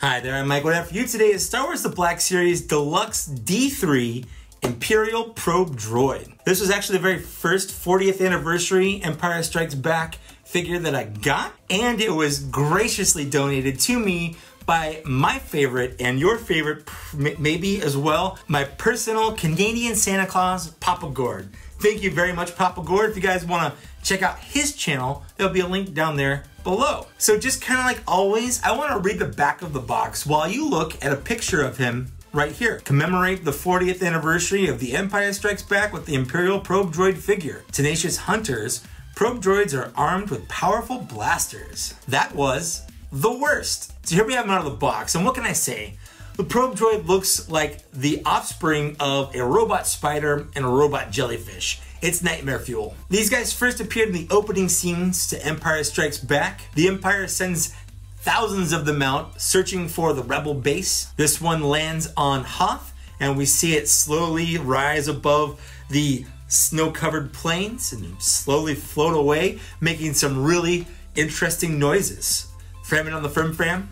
Hi there, I'm Mike. What I have for you today is Star Wars The Black Series Deluxe D3 Imperial Probe Droid. This was actually the very first 40th anniversary Empire Strikes Back figure that I got, and it was graciously donated to me by my favorite and your favorite maybe as well, my personal Canadian Santa Claus, Papa Gord. Thank you very much, Papa Gord. If you guys want to check out his channel, there'll be a link down there below. So just kind of like always, I want to read the back of the box while you look at a picture of him right here. Commemorate the 40th anniversary of The Empire Strikes Back with the Imperial Probe Droid figure. Tenacious hunters, probe droids are armed with powerful blasters. That was the worst. So here we have him out of the box, and what can I say? The probe droid looks like the offspring of a robot spider and a robot jellyfish. It's nightmare fuel. These guys first appeared in the opening scenes to Empire Strikes Back. The Empire sends thousands of them out searching for the rebel base. This one lands on Hoth, and we see it slowly rise above the snow-covered plains and slowly float away, making some really interesting noises. Framing on the fram.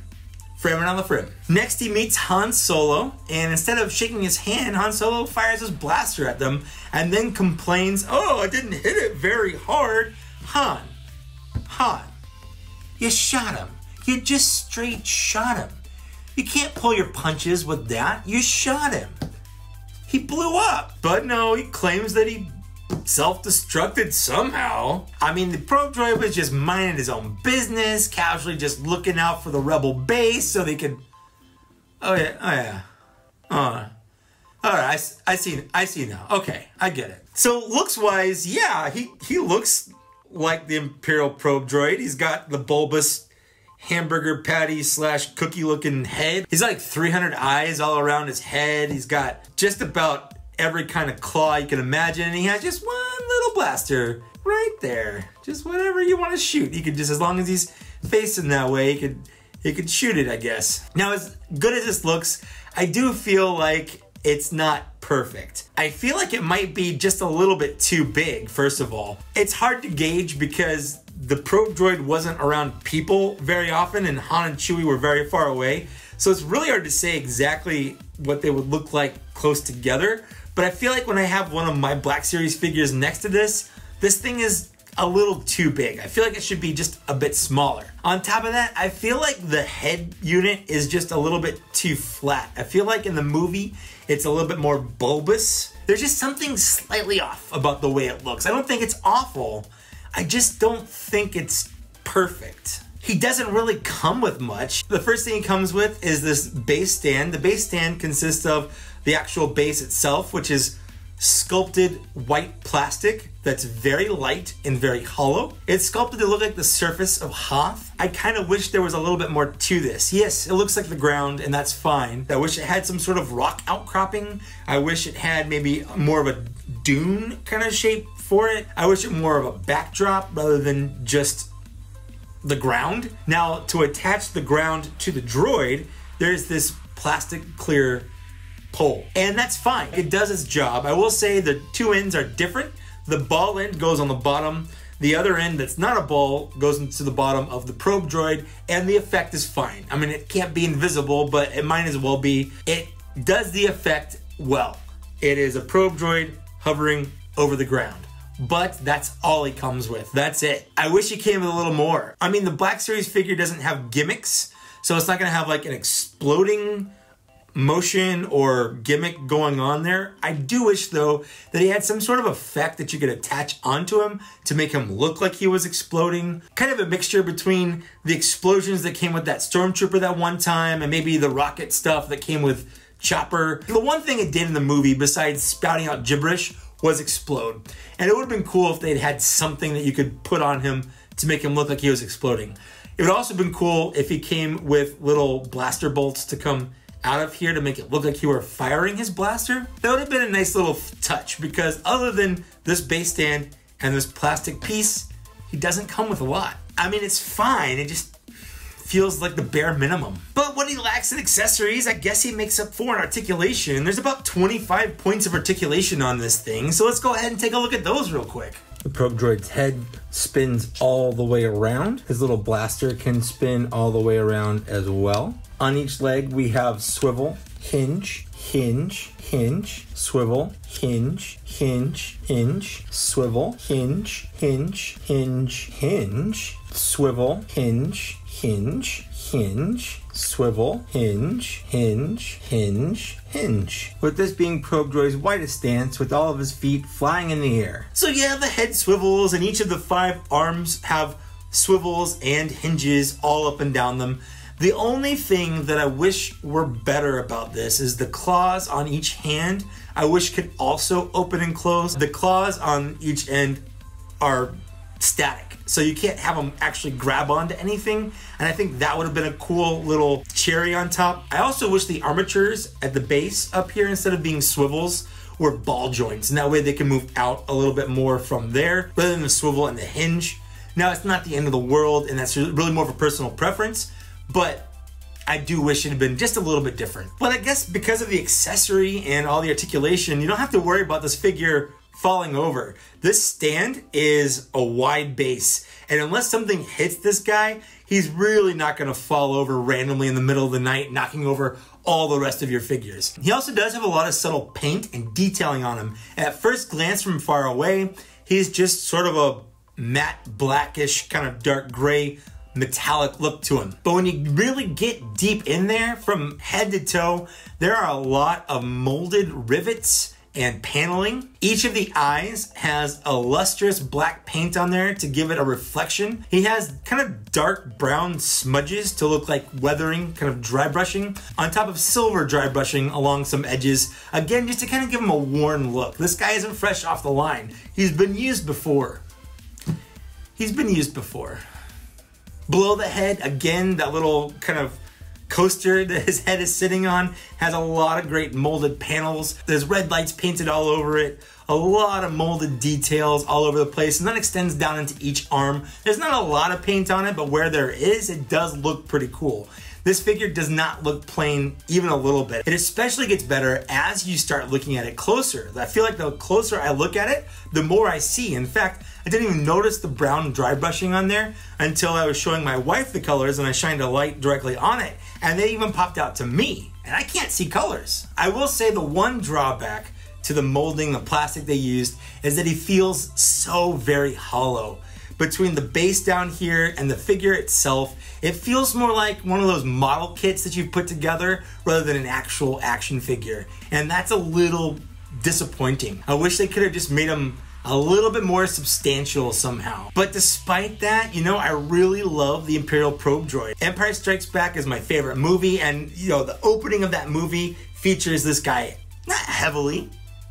Framing on the frim. Next he meets Han Solo, and instead of shaking his hand, Han Solo fires his blaster at them and then complains, "Oh, I didn't hit it very hard." Han, you shot him. You just straight shot him. You can't pull your punches with that. You shot him. He blew up. But no, he claims that he self-destructed somehow. I mean, the probe droid was just minding his own business, casually just looking out for the rebel base so they could... Oh yeah. All right, I see now. Okay, I get it. So looks-wise, yeah, he looks like the Imperial probe droid. He's got the bulbous hamburger patty / cookie looking head. He's got like 300 eyes all around his head. He's got just about every kind of claw you can imagine, and he has just one little blaster right there. Just whatever you want to shoot. He could just, as long as he's facing that way, he could shoot it, I guess. Now, as good as this looks, I do feel like it's not perfect. I feel like it might be just a little bit too big, first of all. It's hard to gauge because the probe droid wasn't around people very often, and Han and Chewie were very far away. So it's really hard to say exactly what they would look like close together. But I feel like when I have one of my Black Series figures next to this thing is a little too big. I feel like it should be just a bit smaller. On top of that, I feel like the head unit is just a little bit too flat. I feel like in the movie, it's a little bit more bulbous. There's just something slightly off about the way it looks. I don't think it's awful. I just don't think it's perfect. He doesn't really come with much. The first thing he comes with is this base stand. The base stand consists of the actual base itself, which is sculpted white plastic that's very light and very hollow. It's sculpted to look like the surface of Hoth. I kind of wish there was a little bit more to this. Yes, it looks like the ground, and that's fine. I wish it had some sort of rock outcropping. I wish it had maybe more of a dune kind of shape for it. I wish it more of a backdrop rather than just the ground. Now, to attach the ground to the droid, there's this plastic clear pole, and that's fine. It does its job. I will say the two ends are different. The ball end goes on the bottom. The other end that's not a ball goes into the bottom of the probe droid, and the effect is fine. I mean, it can't be invisible, but it might as well be. It does the effect well. It is a probe droid hovering over the ground. But that's all he comes with. That's it. I wish he came with a little more. I mean, the Black Series figure doesn't have gimmicks, so it's not gonna have like an exploding motion or gimmick going on there. I do wish though that he had some sort of effect that you could attach onto him to make him look like he was exploding. Kind of a mixture between the explosions that came with that Stormtrooper that one time and maybe the rocket stuff that came with Chopper. The one thing it did in the movie besides spouting out gibberish was explode. And it would have been cool if they'd had something that you could put on him to make him look like he was exploding. It would also have been cool if he came with little blaster bolts to come out of here to make it look like he were firing his blaster. That would have been a nice little touch, because other than this base stand and this plastic piece, he doesn't come with a lot. I mean, it's fine. It just feels like the bare minimum. But what he lacks in accessories, I guess he makes up for in articulation. There's about 25 points of articulation on this thing, so let's go ahead and take a look at those real quick. The probe droid's head spins all the way around. His little blaster can spin all the way around as well. On each leg, we have swivel, hinge, hinge, hinge, swivel, hinge, hinge, hinge, swivel, hinge, hinge, hinge, hinge, swivel, hinge, hinge, hinge, swivel, hinge, hinge, hinge, hinge. With this being Probe Droid's widest stance, with all of his feet flying in the air. So yeah, the head swivels, and each of the 5 arms have swivels and hinges all up and down them. The only thing that I wish were better about this is the claws on each hand. I wish could also open and close. The claws on each end are static, so you can't have them actually grab onto anything, and I think that would have been a cool little cherry on top. I also wish the armatures at the base up here, instead of being swivels, were ball joints, and that way they can move out a little bit more from there rather than the swivel and the hinge. Now, it's not the end of the world, and that's really more of a personal preference, but I do wish it had been just a little bit different. But I guess because of the accessory and all the articulation, you don't have to worry about this figure falling over. This stand is a wide base, and unless something hits this guy, he's really not gonna fall over randomly in the middle of the night, knocking over all the rest of your figures. He also does have a lot of subtle paint and detailing on him. At first glance from far away, he's just sort of a matte blackish, kind of dark gray, metallic look to him. But when you really get deep in there, from head to toe, there are a lot of molded rivets and paneling. Each of the eyes has a lustrous black paint on there to give it a reflection. He has kind of dark brown smudges to look like weathering, kind of dry brushing, on top of silver dry brushing along some edges. Again, just to kind of give him a worn look. This guy isn't fresh off the line. He's been used before. He's been used before. Below the head, again, that little kind of coaster that his head is sitting on has a lot of great molded panels. There's red lights painted all over it, a lot of molded details all over the place, and that extends down into each arm. There's not a lot of paint on it, but where there is, it does look pretty cool. This figure does not look plain even a little bit. It especially gets better as you start looking at it closer. I feel like the closer I look at it, the more I see. In fact, I didn't even notice the brown dry brushing on there until I was showing my wife the colors and I shined a light directly on it, and they even popped out to me, and I can't see colors. I will say the one drawback to the molding, the plastic they used, is that he feels so very hollow. Between the base down here and the figure itself, it feels more like one of those model kits that you've put together rather than an actual action figure. And that's a little disappointing. I wish they could have just made him a little bit more substantial somehow. But despite that, you know, I really love the Imperial Probe Droid. Empire Strikes Back is my favorite movie, and you know, the opening of that movie features this guy, not heavily,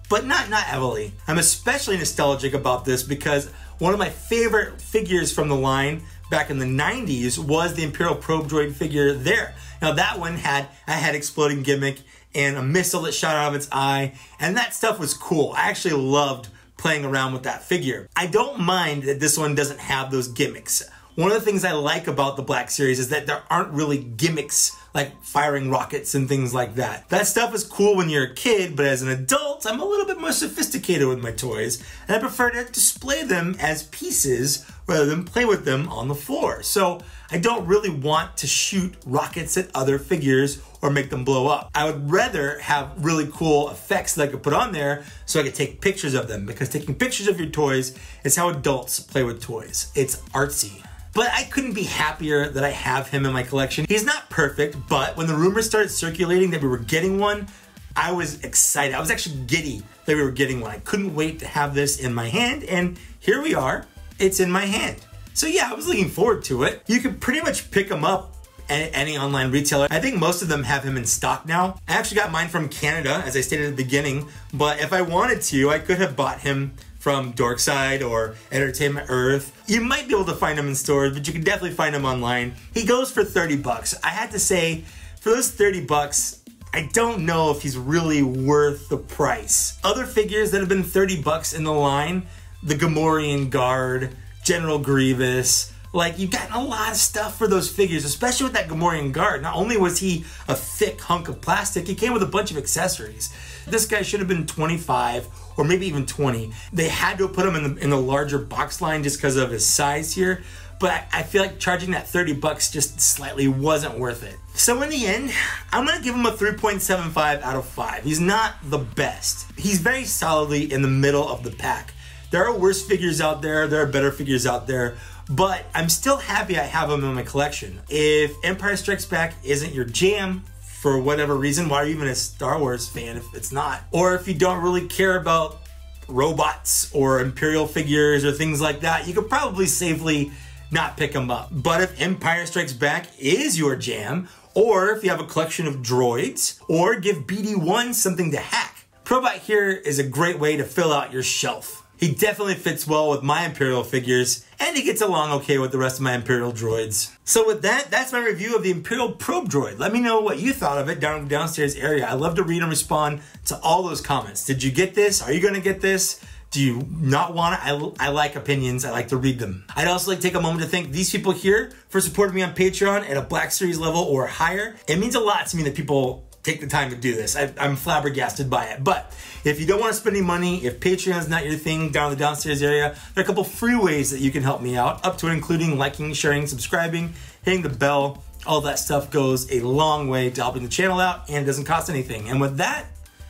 but not heavily. I'm especially nostalgic about this because one of my favorite figures from the line back in the 90s was the Imperial Probe Droid figure there. Now that one had a head exploding gimmick and a missile that shot out of its eye, and that stuff was cool. I actually loved playing around with that figure. I don't mind that this one doesn't have those gimmicks. One of the things I like about the Black Series is that there aren't really gimmicks like firing rockets and things like that. That stuff is cool when you're a kid, but as an adult, I'm a little bit more sophisticated with my toys, and I prefer to display them as pieces rather than play with them on the floor. So I don't really want to shoot rockets at other figures or make them blow up. I would rather have really cool effects that I could put on there so I could take pictures of them, because taking pictures of your toys is how adults play with toys. It's artsy. But I couldn't be happier that I have him in my collection. He's not perfect, but when the rumors started circulating that we were getting one, I was excited. I was actually giddy that we were getting one. I couldn't wait to have this in my hand, and here we are. It's in my hand. So yeah, I was looking forward to it. You can pretty much pick him up at any online retailer. I think most of them have him in stock now. I actually got mine from Canada, as I stated at the beginning, but if I wanted to, I could have bought him from Dorkside or Entertainment Earth. You might be able to find him in stores, but you can definitely find him online. He goes for 30 bucks. I had to say, for those 30 bucks, I don't know if he's really worth the price. Other figures that have been 30 bucks in the line, the Gamorrean Guard, General Grievous, Like, you've gotten a lot of stuff for those figures, especially with that Gamorrean guard. Not only was he a thick hunk of plastic, he came with a bunch of accessories. This guy should have been 25 or maybe even 20. They had to put him in the larger box line just because of his size here. But I feel like charging that $30 just slightly wasn't worth it. So in the end, I'm gonna give him a 3.75 out of 5. He's not the best. He's very solidly in the middle of the pack. There are worse figures out there, there are better figures out there, but I'm still happy I have him in my collection. If Empire Strikes Back isn't your jam, for whatever reason, why are you even a Star Wars fan if it's not? Or if you don't really care about robots or Imperial figures or things like that, you could probably safely not pick them up. But if Empire Strikes Back is your jam, or if you have a collection of droids, or give BD1 something to hack, Probot here is a great way to fill out your shelf. He definitely fits well with my Imperial figures, and he gets along okay with the rest of my Imperial droids. So with that, that's my review of the Imperial Probe Droid. Let me know what you thought of it down in the downstairs area. I love to read and respond to all those comments. Did you get this? Are you gonna get this? Do you not want it? I like opinions. I like to read them. I'd also like to take a moment to thank these people here for supporting me on Patreon at a Black Series level or higher. It means a lot to me that people take the time to do this. I'm flabbergasted by it. But if you don't want to spend any money, if Patreon's not your thing down in the downstairs area, there are a couple free ways that you can help me out, up to and including liking, sharing, subscribing, hitting the bell. All that stuff goes a long way to helping the channel out, and it doesn't cost anything. And with that,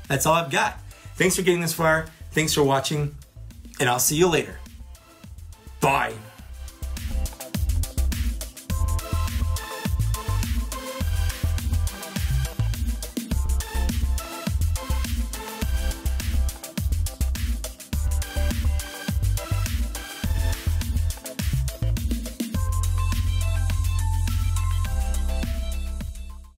that's all I've got. Thanks for getting this far. Thanks for watching, and I'll see you later. Bye.